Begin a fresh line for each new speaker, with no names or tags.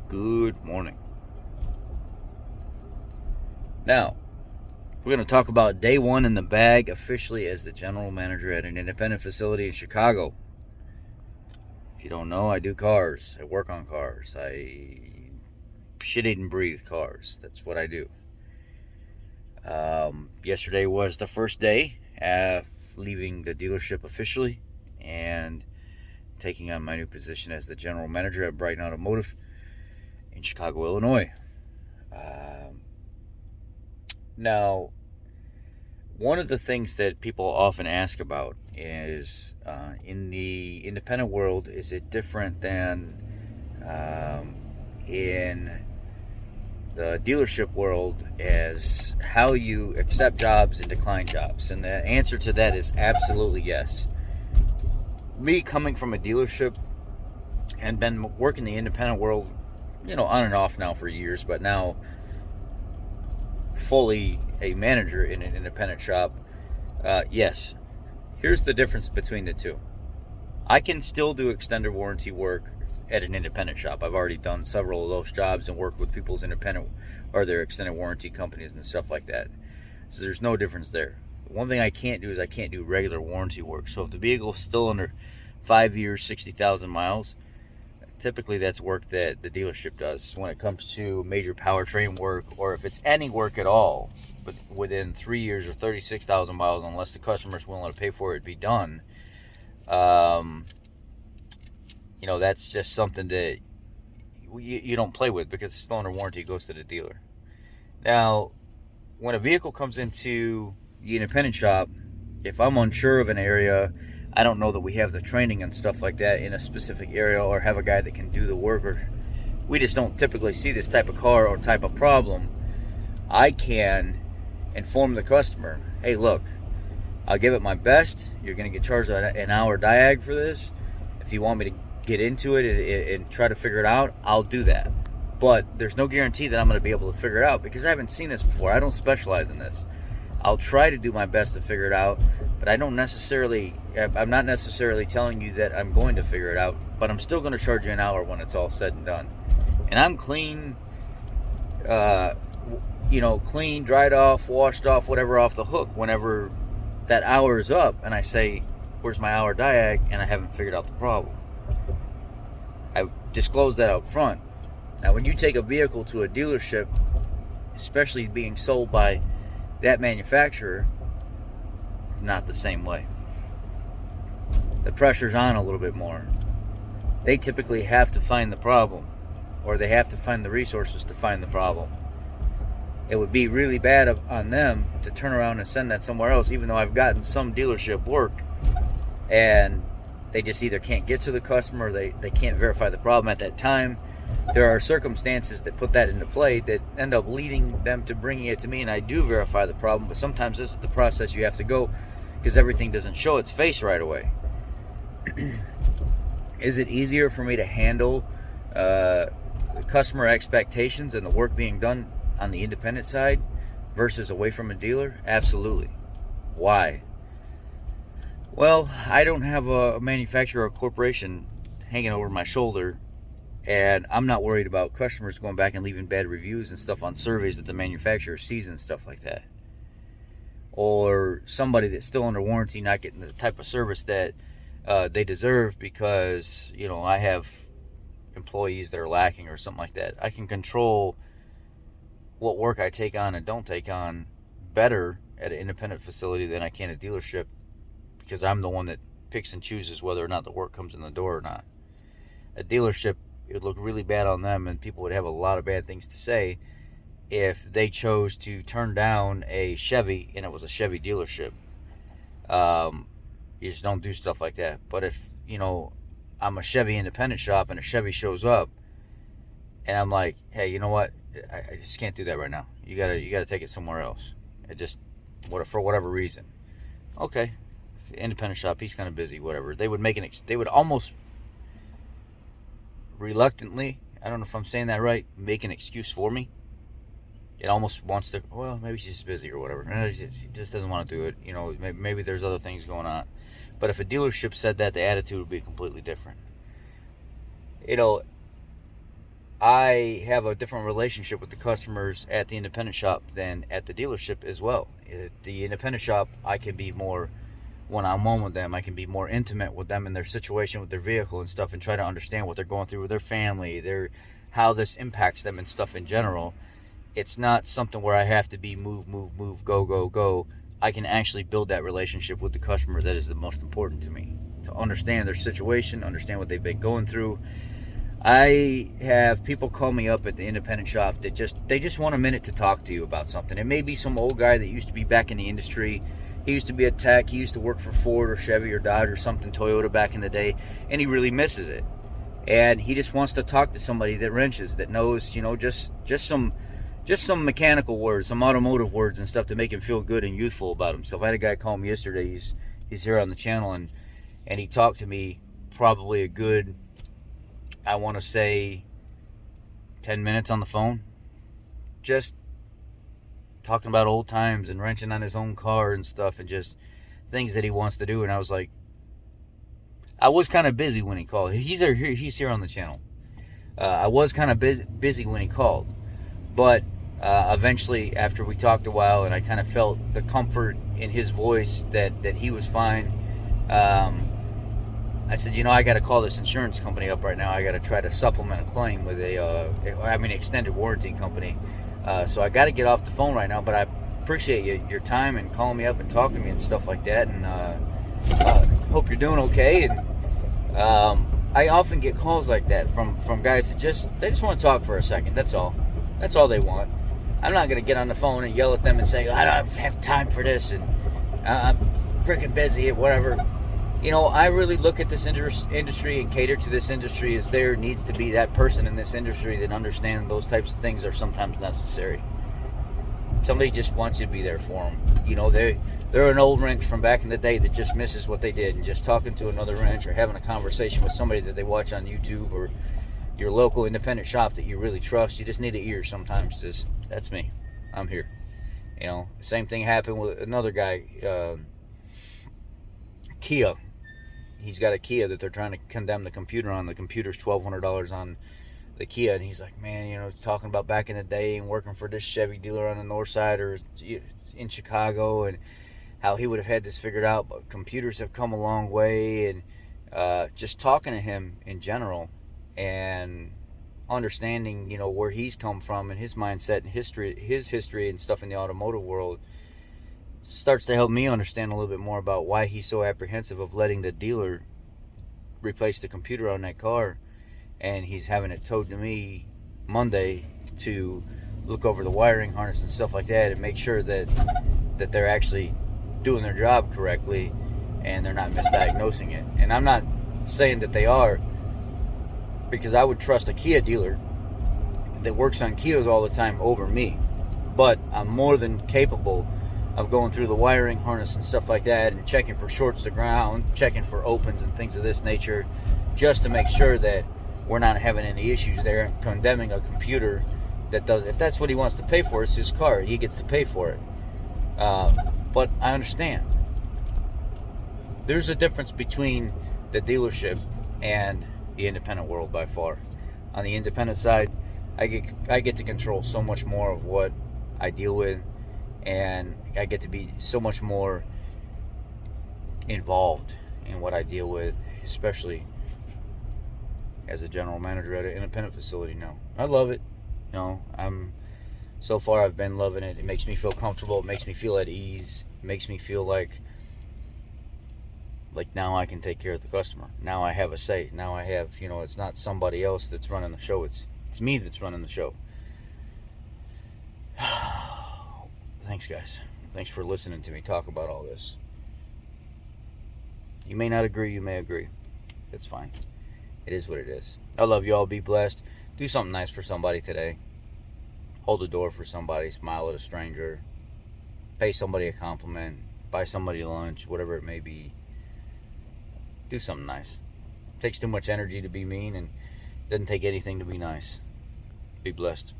Good morning. Now, we're going to talk about day one in the bag officially as the general manager at an independent facility in Chicago. If you don't know, I do cars. I work on cars. I shit, eat, and breathe cars. That's what I do. Yesterday was the first day leaving the dealership officially and taking on my new position as the general manager at Brighton Automotive in Chicago, Illinois. Now, one of the things that people often ask about is in the independent world, is it different than in the dealership world as how you accept jobs and decline jobs? And the answer to that is absolutely yes. Me coming from a dealership and been working the independent world, on and off now for years, but now fully a manager in an independent shop, yes. Here's the difference between the two. I can still do extended warranty work at an independent shop. I've already done several of those jobs and worked with people's independent or their extended warranty companies and stuff like that. So there's no difference there. One thing I can't do is I can't do regular warranty work. So if the vehicle is still under 5 years, 60,000 miles, typically that's work that the dealership does. When it comes to major powertrain work, or if it's any work at all, but within 3 years or 36,000 miles, unless the customer's willing to pay for it, be done. That's just something that you don't play with, because it's still under warranty. It goes to the dealer. Now, when a vehicle comes into the independent shop, if I'm unsure of an area, I don't know that we have the training and stuff like that in a specific area, or have a guy that can do the work, or we just don't typically see this type of car or type of problem, I can inform the customer, hey, look, I'll give it my best. You're going to get charged an hour diag for this. If you want me to get into it and try to figure it out, I'll do that. But there's no guarantee that I'm going to be able to figure it out, because I haven't seen this before. I don't specialize in this. I'll try to do my best to figure it out, but I'm not necessarily telling you that I'm going to figure it out, but I'm still going to charge you an hour when it's all said and done. And I'm clean, clean, dried off, washed off, whatever, off the hook whenever that hour is up and I say, where's my hour diag, and I haven't figured out the problem. I disclose that up front. Now, when you take a vehicle to a dealership, especially being sold by that manufacturer, not the same way. The pressure's on a little bit more. They typically have to find the problem, or they have to find the resources to find the problem. It would be really bad on them to turn around and send that somewhere else, even though I've gotten some dealership work and they just either can't get to the customer, or they can't verify the problem at that time. There are circumstances that put that into play that end up leading them to bringing it to me, and I do verify the problem, but sometimes this is the process you have to go, because everything doesn't show its face right away. Is it easier for me to handle customer expectations and the work being done on the independent side versus away from a dealer? Absolutely. Why? Well, I don't have a manufacturer or corporation hanging over my shoulder, and I'm not worried about customers going back and leaving bad reviews and stuff on surveys that the manufacturer sees and stuff like that. Or somebody that's still under warranty not getting the type of service that they deserve because, I have employees that are lacking or something like that. I can control what work I take on and don't take on better at an independent facility than I can at a dealership, because I'm the one that picks and chooses whether or not the work comes in the door or not. A dealership, it would look really bad on them, and people would have a lot of bad things to say if they chose to turn down a Chevy and it was a Chevy dealership. You just don't do stuff like that. But if, I'm a Chevy independent shop and a Chevy shows up and I'm like, hey, you know what? I just can't do that right now. You gotta take it somewhere else. For whatever reason. Okay. Independent shop, he's kind of busy, whatever. They would almost reluctantly, I don't know if I'm saying that right, make an excuse for me. It almost wants to, well, maybe she's busy or whatever. He just doesn't want to do it. Maybe there's other things going on. But if a dealership said that, the attitude would be completely different. I have a different relationship with the customers at the independent shop than at the dealership as well. At the independent shop, I can be more one-on-one with them. I can be more intimate with them in their situation with their vehicle and stuff, and try to understand what they're going through with their family, how this impacts them and stuff in general. It's not something where I have to be move, go, go, go. I can actually build that relationship with the customer. That is the most important to me, to understand their situation, understand what they've been going through. I have people call me up at the independent shop that they just want a minute to talk to you about something. It may be some old guy that used to be back in the industry. He used to be a tech. He used to work for Ford or Chevy or Dodge or something, Toyota back in the day, and he really misses it. And he just wants to talk to somebody that wrenches, that knows, just some mechanical words, some automotive words and stuff to make him feel good and youthful about himself. I had a guy call me yesterday. He's here on the channel, and he talked to me probably a good, I want to say, 10 minutes on the phone, just talking about old times and wrenching on his own car and stuff, and just things that he wants to do. And I was like, I was kind of busy when he called. He's here on the channel. I was kind of busy when he called, but eventually, after we talked a while, and I kind of felt the comfort in his voice that he was fine, I said, I got to call this insurance company up right now. I got to try to supplement a claim with extended warranty company. So I got to get off the phone right now, but I appreciate your time and calling me up and talking to me and stuff like that. And hope you're doing okay. And I often get calls like that from guys that they just want to talk for a second. That's all. That's all they want. I'm not going to get on the phone and yell at them and say, I don't have time for this, and I'm freaking busy, whatever. I really look at this industry and cater to this industry as there needs to be that person in this industry that understands those types of things are sometimes necessary. Somebody just wants you to be there for them. They're an old wrench from back in the day that just misses what they did, and just talking to another wrench or having a conversation with somebody that they watch on YouTube or your local independent shop that you really trust. You just need an ear sometimes. That's me. I'm here. Same thing happened with another guy, Kia. He's got a Kia that they're trying to condemn the computer on. The computer's $1,200 on the Kia, and he's like, man, talking about back in the day and working for this Chevy dealer on the north side or in Chicago, and how he would have had this figured out, but computers have come a long way. And just talking to him in general and understanding, where he's come from and his mindset and his history and stuff in the automotive world, starts to help me understand a little bit more about why he's so apprehensive of letting the dealer replace the computer on that car. And he's having it towed to me Monday to look over the wiring harness and stuff like that, and make sure that they're actually doing their job correctly and they're not misdiagnosing it. And I'm not saying that they are, because I would trust a Kia dealer that works on Kias all the time over me. But I'm more than capable of going through the wiring harness and stuff like that, and checking for shorts to ground, checking for opens and things of this nature, just to make sure that we're not having any issues there, and condemning a computer that does. If that's what he wants to pay for, it's his car. He gets to pay for it. But I understand. There's a difference between the dealership and the independent world by far. On the independent side, I get to control so much more of what I deal with, and I get to be so much more involved in what I deal with, especially as a general manager at an independent facility now. I love it. So far I've been loving it. It makes me feel comfortable. It makes me feel at ease. It makes me feel like now I can take care of the customer. Now I have a say. Now I have, it's not somebody else that's running the show. It's me that's running the show. Thanks, guys. Thanks for listening to me talk about all this. You may not agree. You may agree. It's fine. It is what it is. I love you all. Be blessed. Do something nice for somebody today. Hold the door for somebody. Smile at a stranger. Pay somebody a compliment. Buy somebody lunch. Whatever it may be. Do something nice. It takes too much energy to be mean, and it doesn't take anything to be nice. Be blessed.